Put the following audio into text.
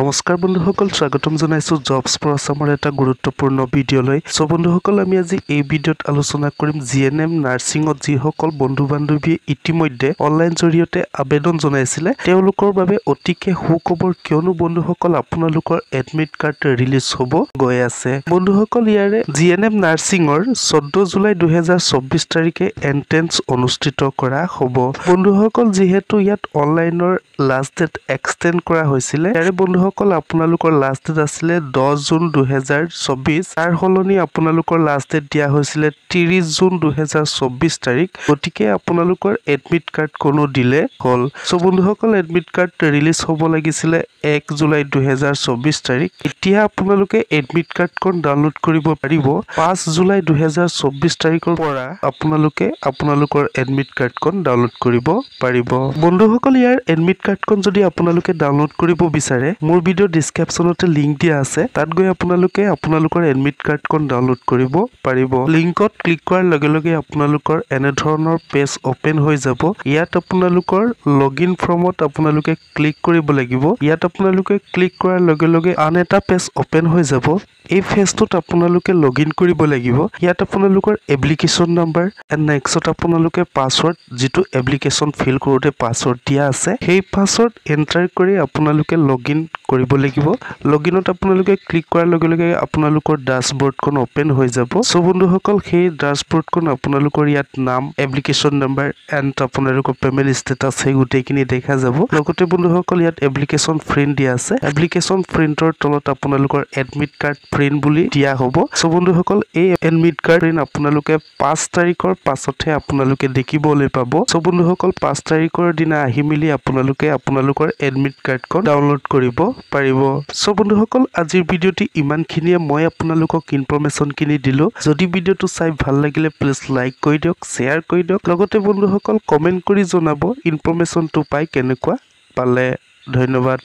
নমস্কাৰ বন্ধুসকল স্বাগতম জনাইছো জবছ ফৰ আসামৰ এটা গুৰুত্বপূৰ্ণ ভিডিঅ'লৈ সো বন্ধুসকল আমি আজি এই ভিডিঅ'ত আলোচনা কৰিম জিএনএম নাৰ্সিংত যিসকল বন্ধু বান্ধৱীয়ে ইতিমধ্যে অনলাইন জৰিয়তে আবেদন জনাইছিলে তেওঁলোকৰ বাবে অতিকে সুখবৰ কিয়নো বন্ধুসকল আপোনালোকৰ এডমিট কাৰ্ড ৰিলিজ হ'ব গৈ আছে বন্ধুসকল ইয়াৰে জিএনএম নাৰ্সিংৰ 14 জুলাই 2024 তাৰিখে এন্ট্ৰেন্স অনুষ্ঠিত কৰা হ'ব বন্ধুসকল যেহেতু ইয়াত অনলাইনৰ লাষ্ট ডেট এক্সটেন্ড কৰা হৈছিলে ইয়াৰে বন্ধুসকল আপোনালোকৰ লাষ্ট ডেট আছিল 10 জুন 2024 তাৰ হলনি আপোনালোকৰ লাষ্ট ডেট দিয়া হৈছিল 30 জুন 2024 তাৰিখ গতিকে আপোনালোকৰ এডমিট কাৰ্ড কোনো দিলে হল সো বন্ধুসকল এডমিট কাৰ্ড ৰিলিজ হ'ব লাগিছিল 1 জুলাই 2024 তাৰিখ এতিয়া আপোনালোকে এডমিট কাৰ্ডখন ডাউনলোড কৰিব পাৰিব 5 জুলাই 2024 তাৰিখৰ পৰা আপোনালোকে আপোনালোকৰ এডমিট কাৰ্ডখন ডাউনলোড কৰিব পাৰিব বন্ধুসকল ইয়াৰ এডমিট কাৰ্ডখন যদি আপোনালোকে ডাউনলোড কৰিব বিচাৰে মোৰ ভিডিও ডেসক্ৰিপচনতে লিংক দিয়া আছে তাত গৈ আপোনালোকে আপোনালোকৰ এডমিট কাৰ্ডখন ডাউনলোড কৰিব পাৰিব লিংকত ক্লিক কৰাৰ লগে লগে আপোনালোকৰ এনে ধৰণৰ পেজ ওপেন হৈ যাব ইয়াত আপোনালোকৰ লগইন ফৰ্মত আপোনালোকে ক্লিক কৰিব লাগিব ইয়াত আপোনালোকে ক্লিক কৰাৰ লগে লগে আন এটা পেজ ওপেন হৈ যাব এই পেজটোত আপোনালোকে লগইন কৰিব লাগিব ইয়াত আপোনালোকৰ এপ্লিকেশন নাম্বাৰ এণ্ড নেক্সট আপোনালোকে পাসওয়াৰ্ড যেটো এপ্লিকেশন ফিল কৰোতে পাসওয়াৰ্ড দিয়া আছে সেই পাসওয়াৰ্ড এন্টাৰ কৰি আপোনালোকে লগইন কৰিব লাগিব লগইনত আপোনালোকে ক্লিক কৰাৰ লগে লগে আপোনালোকৰ ড্যাশবোৰ্ডখন ওপেন হৈ যাব সো বন্ধুসকল সেই ড্যাশবোৰ্ডখন আপোনালোকৰ ইয়াত নাম এপ্লিকেশন নাম্বাৰ এণ্ড আপোনালোকৰ পেমেন্ট ষ্টেটাস সেই গুটেইখিনি দেখা যাব লগতে বন্ধুসকল ইয়াত এপ্লিকেশন প্ৰিন্ট দিয়া আছে এপ্লিকেশন প্ৰিন্টৰ তলত আপোনালোকৰ এডমিট কাৰ্ড প্ৰিন্ট বুলি দিয়া হ'ব সো বন্ধুসকল এই এডমিট কাৰ্ড প্ৰিন্ট আপোনালোকে 5 তাৰিখৰ পাছতহে আপোনালোকে দেখিবলৈ পাব সো বন্ধুসকল 5 তাৰিখৰ দিনা আহি মিলি আপোনালোকে আপোনালোকৰ এডমিট কাৰ্ডখন ডাউনলোড কৰিব পাৰিব সো বন্ধুসকল আজিৰ ভিডিওটি ইমানখিনিয়ে মই আপোনালোকক ইনফৰমেশন কিনি দিলো যদি ভিডিওটো চাই ভাল লাগিলে প্লিজ লাইক কৰি দিয়ক শেয়াৰ কৰি দিয়ক লগতে বন্ধুসকল কমেন্ট কৰি জনাব ইনফৰমেশনটো পাই কেনেকুৱা পালে ধন্যবাদ